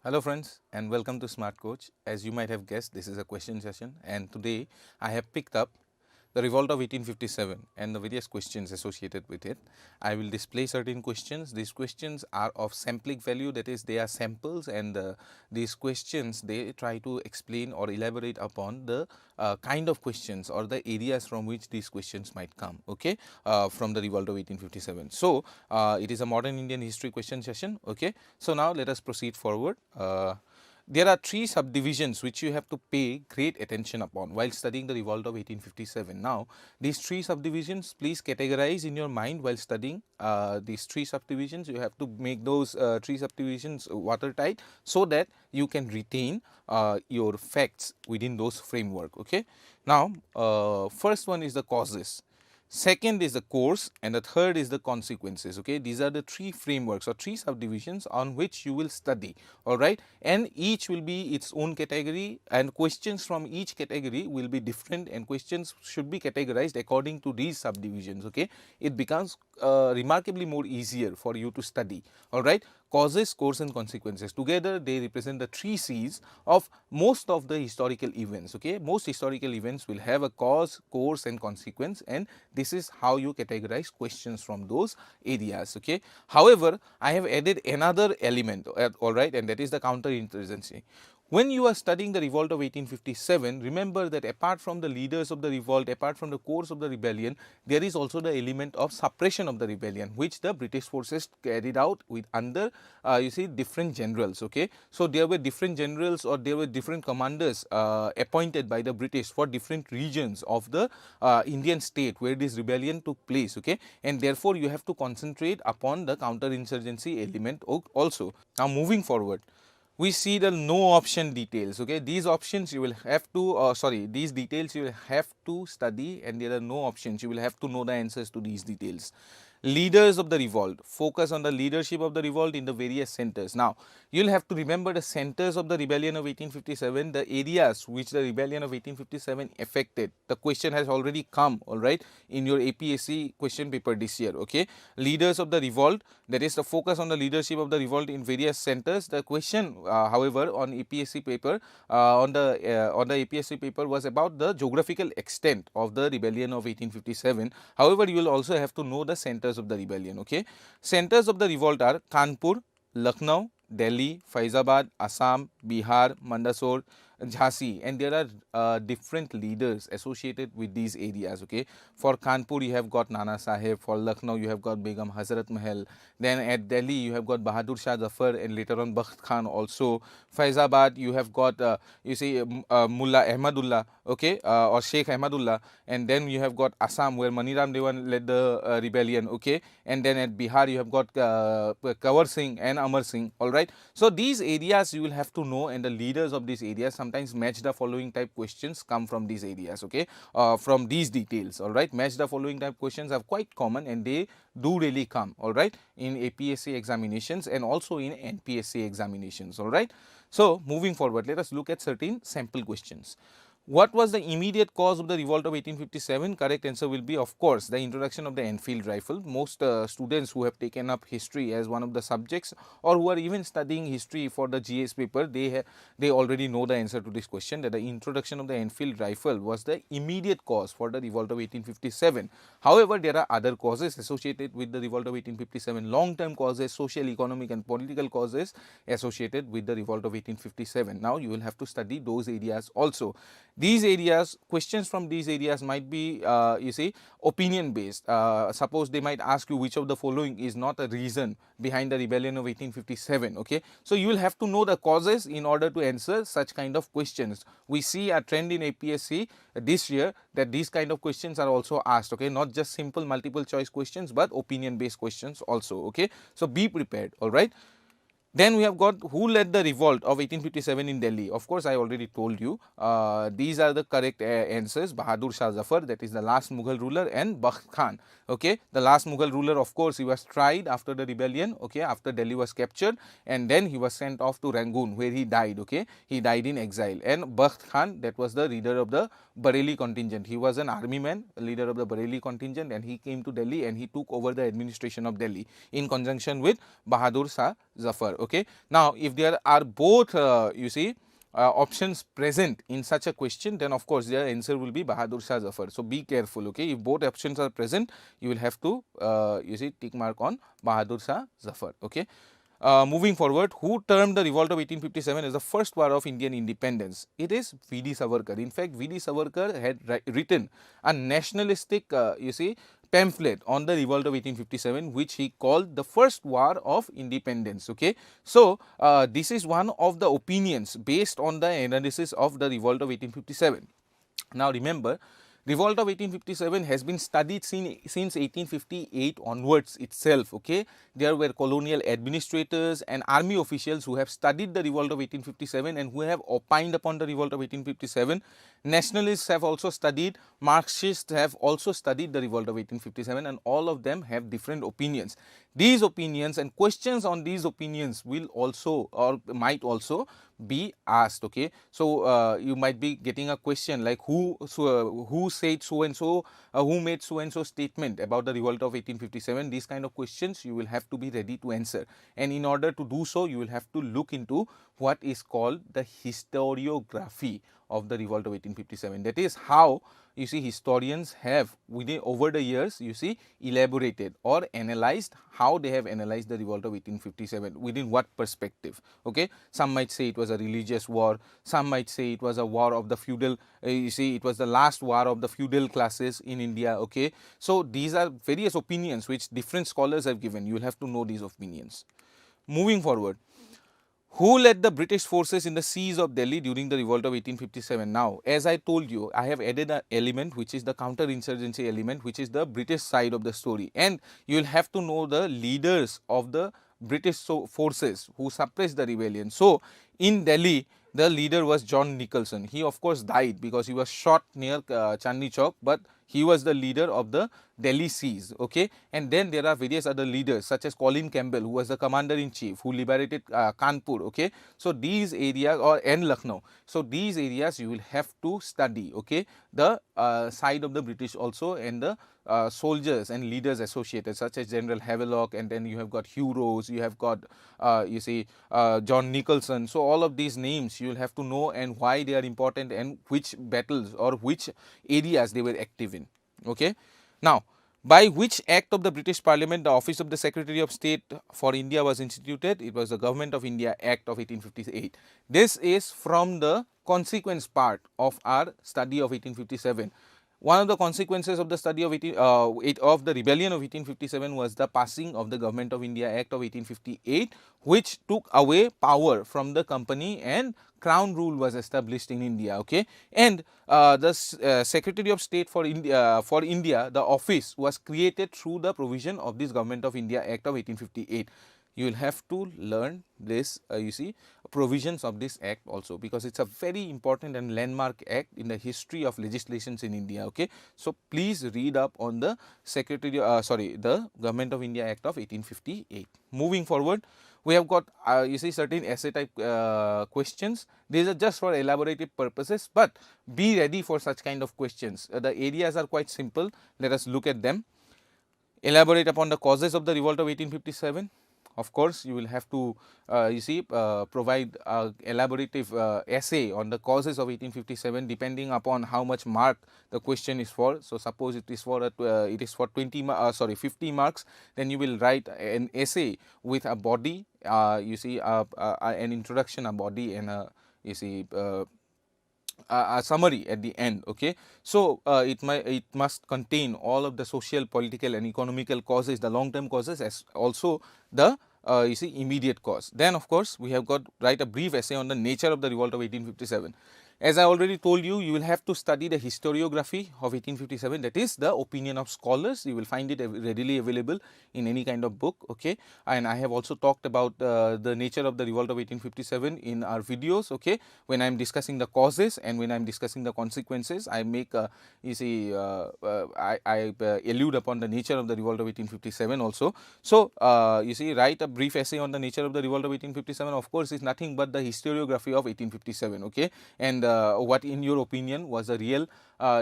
Hello friends and welcome to Smart Coach. As you might have guessed, this is a question session and today I have picked up the revolt of 1857 and the various questions associated with it. I will display certain questions. These questions are of sampling value, that is they are samples, and these questions they try to explain or elaborate upon the kind of questions or the areas from which these questions might come, okay, from the revolt of 1857. So, it is a modern Indian history question session, okay. So, now let us proceed forward. There are three subdivisions which you have to pay great attention upon while studying the revolt of 1857. Now, these three subdivisions, please categorize in your mind while studying these three subdivisions. You have to make those three subdivisions watertight so that you can retain your facts within those framework. Okay. Now, first one is the causes. Second is the course, and the third is the consequences. Okay, these are the three frameworks or three subdivisions on which you will study. All right, and each will be its own category, and questions from each category will be different, and questions should be categorized according to these subdivisions. Okay, it becomes remarkably more easier for you to study. All right, causes, course, and consequences together they represent the three C's of most of the historical events. Okay, most historical events will have a cause, course, and consequence, and this is how you categorize questions from those areas. Okay, however, I have added another element, all right, and that is the counterinsurgency. When you are studying the revolt of 1857, remember that apart from the leaders of the revolt, apart from the course of the rebellion, there is also the element of suppression of the rebellion, which the British forces carried out with under you see different generals. Okay, so there were different generals or there were different commanders appointed by the British for different regions of the Indian state where this rebellion took place. Okay, and therefore you have to concentrate upon the counterinsurgency element also. Now moving forward, we see the no option details. Okay, these options you will have to these details you will have to study, and there are no options, you will have to know the answers to these details. Leaders of the revolt, focus on the leadership of the revolt in the various centers. Now, you will have to remember the centers of the rebellion of 1857, the areas which the rebellion of 1857 affected. The question has already come, all right, in your APSC question paper this year. Okay, leaders of the revolt, that is the focus on the leadership of the revolt in various centers. The question, however, on APSC paper, on the APSC paper was about the geographical extent of the rebellion of 1857. However, you will also have to know the centers of the rebellion. Okay, centers of the revolt are Kanpur, Lucknow, Delhi, Faizabad, Assam, Bihar, Mandsaur, Jhansi, and there are different leaders associated with these areas. Okay, for Kanpur you have got Nana Sahib, for Lucknow you have got Begum Hazrat Mahal, then at Delhi you have got Bahadur Shah Zafar and later on Bakht Khan also. Faizabad you have got Mullah Ahmadullah, okay, or Sheikh Ahmadullah, and then you have got Assam where Maniram Dewan led the rebellion. Okay, and then at Bihar you have got Kanwar Singh and Amar Singh. All right, so these areas you will have to know, and the leaders of these areas, sometimes match the following type questions come from these areas. Okay, from these details. All right, match the following type questions are quite common, and they do really come, all right, in APSC examinations and also in NPSC examinations. All right, so moving forward, let us look at certain sample questions. What was the immediate cause of the revolt of 1857? Correct answer will be, of course, the introduction of the Enfield rifle. Most students who have taken up history as one of the subjects, or who are even studying history for the GS paper, they already know the answer to this question, that the introduction of the Enfield rifle was the immediate cause for the revolt of 1857. However, there are other causes associated with the revolt of 1857, long-term causes, social, economic and political causes associated with the revolt of 1857. Now, you will have to study those areas also. These areas, questions from these areas might be, you see, opinion based. Suppose they might ask you which of the following is not a reason behind the rebellion of 1857. Okay, so you will have to know the causes in order to answer such kind of questions. We see a trend in APSC this year that these kind of questions are also asked. Okay, not just simple multiple choice questions, but opinion based questions also. Okay, so be prepared. All right. Then we have got who led the revolt of 1857 in Delhi. Of course, I already told you. These are the correct answers. Bahadur Shah Zafar, that is the last Mughal ruler, and Bakht Khan. Okay, the last Mughal ruler, of course, he was tried after the rebellion. Okay, after Delhi was captured, and then he was sent off to Rangoon, where he died. Okay, he died in exile. And Bakht Khan, that was the leader of the Bareilly contingent. He was an army man, leader of the Bareilly contingent, and he came to Delhi and he took over the administration of Delhi in conjunction with Bahadur Shah Zafar. Okay. Now, if there are both options present in such a question, then of course their answer will be Bahadur Shah Zafar. So, be careful. Okay. If both options are present, you will have to tick mark on Bahadur Shah Zafar. Okay. Moving forward, who termed the revolt of 1857 as the first war of Indian independence? It is V.D. Savarkar. In fact, V.D. Savarkar had written a nationalistic pamphlet on the revolt of 1857, which he called the first war of independence. Okay. So, this is one of the opinions based on the analysis of the revolt of 1857. Now, remember, revolt of 1857 has been studied since 1858 onwards itself. Okay. There were colonial administrators and army officials who have studied the revolt of 1857 and who have opined upon the revolt of 1857. Nationalists have also studied, Marxists have also studied the revolt of 1857, and all of them have different opinions. These opinions and questions on these opinions will also or might also be asked. Okay. So, you might be getting a question like who said so and so, who made so and so statement about the revolt of 1857. These kind of questions you will have to be ready to answer, and in order to do so, you will have to look into what is called the historiography of the revolt of 1857. That is how historians have over the years elaborated or analyzed how they have analyzed the revolt of 1857, within what perspective. Okay. Some might say it was a religious war, some might say it was a war of the feudal, it was the last war of the feudal classes in India. Okay. So, these are various opinions which different scholars have given. You will have to know these opinions. Moving forward, who led the British forces in the siege of Delhi during the revolt of 1857? Now, as I told you, I have added an element which is the counter-insurgency element, which is the British side of the story, and you will have to know the leaders of the British forces who suppressed the rebellion. So, in Delhi, the leader was John Nicholson. He of course died because he was shot near Chandni Chowk, but he was the leader of the Delhi siege. Okay. And then there are various other leaders such as Colin Campbell, who was the commander in chief who liberated Kanpur. Okay. So, these areas and Lucknow. So, these areas you will have to study. Okay. The side of the British also, and the soldiers and leaders associated such as General Havelock, and then you have got Hugh Rose, you have got John Nicholson. So, all of these names you will have to know and why they are important and which battles or which areas they were active in. Okay. Now, by which act of the British Parliament the Office of the Secretary of State for India was instituted? It was the Government of India Act of 1858. This is from the consequence part of our study of 1857. One of the consequences of the study of the rebellion of 1857 was the passing of the Government of India Act of 1858, which took away power from the company and crown rule was established in India. Okay. And the Secretary of State for India, the office was created through the provision of this Government of India Act of 1858. You will have to learn this provisions of this act also, because it is a very important and landmark act in the history of legislations in India. Okay. So, please read up on the the Government of India Act of 1858. Moving forward, we have got certain essay type questions. These are just for elaborative purposes, but be ready for such kind of questions. The areas are quite simple. Let us look at them. Elaborate upon the causes of the revolt of 1857. Of course, you will have to provide a elaborative essay on the causes of 1857, depending upon how much mark the question is for. So, suppose it is for 50 marks, then you will write an essay with a body, an introduction, a body, and a summary at the end. Okay. So, it must contain all of the social, political and economical causes, the long term causes, as also the immediate cause. Then of course, we have got write a brief essay on the nature of the revolt of 1857. As I already told you, you will have to study the historiography of 1857, that is the opinion of scholars. You will find it readily available in any kind of book. Okay. And I have also talked about the nature of the revolt of 1857 in our videos. Okay. When I am discussing the causes and when I am discussing the consequences, I make I allude upon the nature of the revolt of 1857 also. So, write a brief essay on the nature of the revolt of 1857, of course, is nothing but the historiography of 1857. Okay. And what in your opinion was the real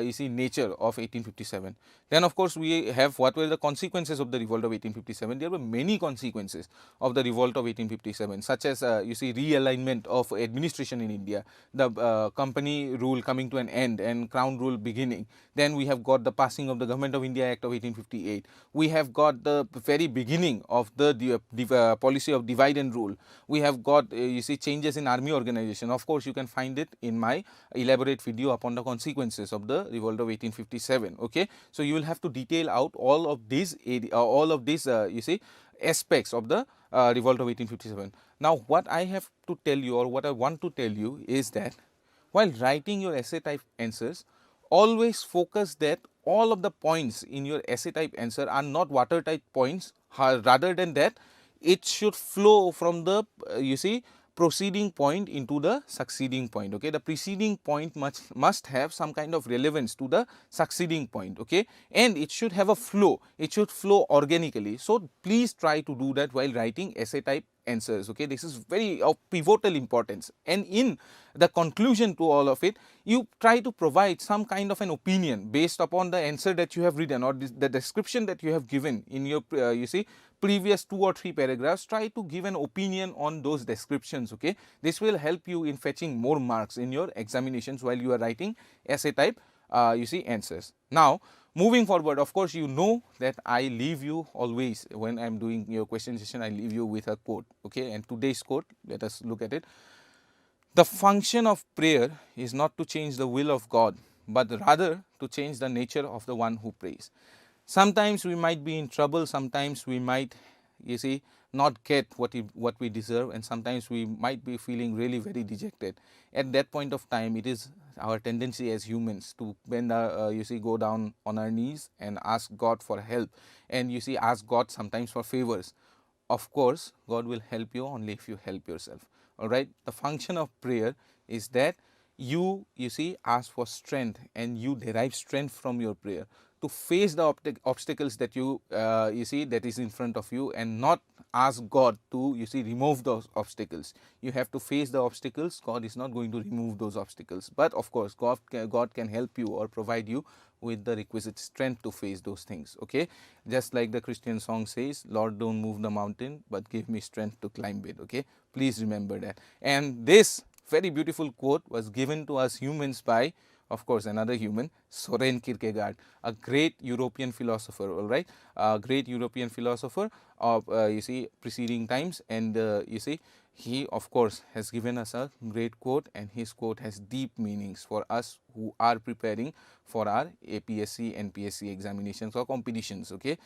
you see nature of 1857. Then of course we have what were the consequences of the revolt of 1857. There were many consequences of the revolt of 1857, such as you see realignment of administration in India, the company rule coming to an end and crown rule beginning. Then we have got the passing of the Government of India Act of 1858. We have got the very beginning of the policy of divide and rule. We have got you see changes in army organization. Of course you can find it in my elaborate video upon the consequences of the revolt of 1857. Okay, so you will have to detail out all of these you see aspects of the revolt of 1857. Now what I have to tell you, or what I want to tell you, is that while writing your essay type answers, always focus that all of the points in your essay type answer are not watertight points. Rather than that, it should flow from the you see proceeding point into the succeeding point. Okay, the preceding point must have some kind of relevance to the succeeding point. Okay, and it should have a flow, it should flow organically. So please try to do that while writing essay type answers. Okay, this is very of pivotal importance, and in the conclusion to all of it, you try to provide some kind of an opinion based upon the answer that you have written, or the description that you have given in your you see previous 2 or 3 paragraphs. Try to give an opinion on those descriptions. Okay, this will help you in fetching more marks in your examinations while you are writing essay type you see answers. Now moving forward, of course you know that I leave you always when I am doing your question session, I leave you with a quote. Okay, and today's quote, let us look at it. The function of prayer is not to change the will of God, but rather to change the nature of the one who prays. Sometimes we might be in trouble, sometimes we might you see not get what we deserve, and sometimes we might be feeling really very dejected. At that point of time, it is our tendency as humans to bend our you see go down on our knees and ask God for help, and you see ask God sometimes for favors. Of course God will help you only if you help yourself. All right, the function of prayer is that you see ask for strength, and you derive strength from your prayer to face the obstacles that you see that is in front of you, and not ask God to you see remove those obstacles. You have to face the obstacles. God is not going to remove those obstacles, but of course God can help you or provide you with the requisite strength to face those things. Okay, just like the Christian song says, Lord, don't move the mountain, but give me strength to climb it. Okay, please remember that. And this very beautiful quote was given to us humans by, of course, another human, Soren Kierkegaard, a great European philosopher. All right, a great European philosopher of you see preceding times, and you see he of course has given us a great quote, and his quote has deep meanings for us who are preparing for our APSC, NPSC examinations or competitions. Okay,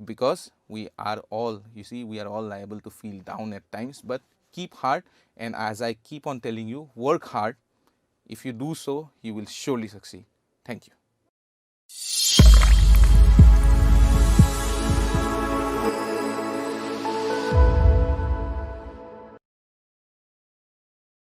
because we are all you see we are all liable to feel down at times, but keep heart, and as I keep on telling you, work hard. If you do so, you will surely succeed. Thank you.